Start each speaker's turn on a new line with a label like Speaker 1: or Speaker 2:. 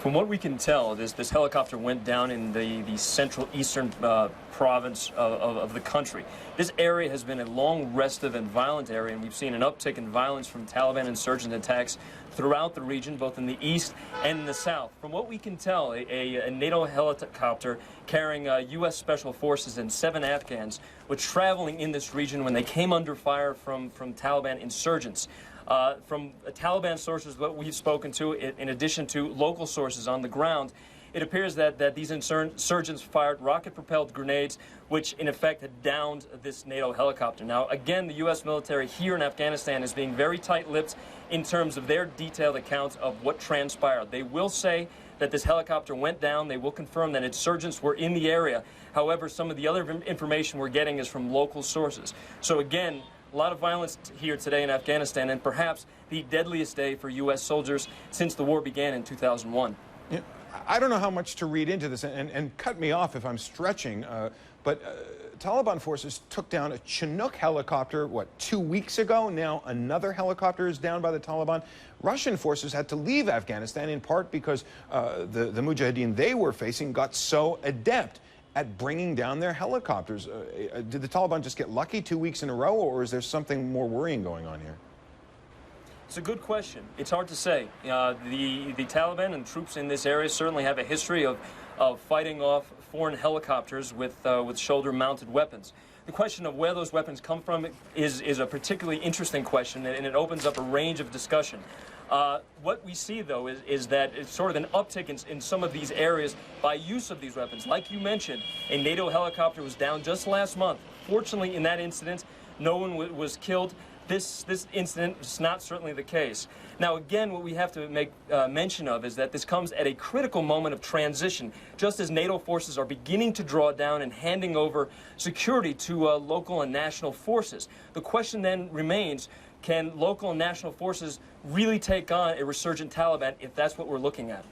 Speaker 1: From what we can tell, this helicopter went down in the central eastern province of the country. This area has been a long restive and violent area, and we've seen an uptick in violence from Taliban insurgent attacks throughout the region, both in the east and in the south. From what we can tell, a NATO helicopter carrying U.S. Special Forces and 7 Afghans were traveling in this region when they came under fire from Taliban insurgents. From Taliban sources, what we've spoken to, in addition to local sources on the ground, it appears that these insurgents fired rocket-propelled grenades, which in effect had downed this NATO helicopter. Now, again, the U.S. military here in Afghanistan is being very tight-lipped in terms of their detailed accounts of what transpired. They will say that this helicopter went down. They will confirm that insurgents were in the area. However, some of the other information we're getting is from local sources. So again, a lot of violence here today in Afghanistan, and perhaps the deadliest day for U.S. soldiers since the war began in 2001.
Speaker 2: Yeah, I don't know how much to read into this, and cut me off if I'm stretching, but Taliban forces took down a Chinook helicopter, what, 2 weeks ago? Now another helicopter is down by the Taliban. Russian forces had to leave Afghanistan in part because the mujahideen they were facing got so adept at bringing down their helicopters. Did the Taliban just get lucky 2 weeks in a row, or is there something more worrying going on here?
Speaker 1: It's a good question. It's hard to say. The Taliban and troops in this area certainly have a history of fighting off foreign helicopters with shoulder-mounted weapons. The question of where those weapons come from is a particularly interesting question, and it opens up a range of discussion. What we see, though, is that it's sort of an uptick in some of these areas by use of these weapons. Like you mentioned, a NATO helicopter was down just last month. Fortunately, in that incident, no one was killed. This incident is not certainly the case. Now, again, what we have to make mention of is that this comes at a critical moment of transition, just as NATO forces are beginning to draw down and handing over security to local and national forces. The question then remains, can local and national forces really take on a resurgent Taliban if that's what we're looking at?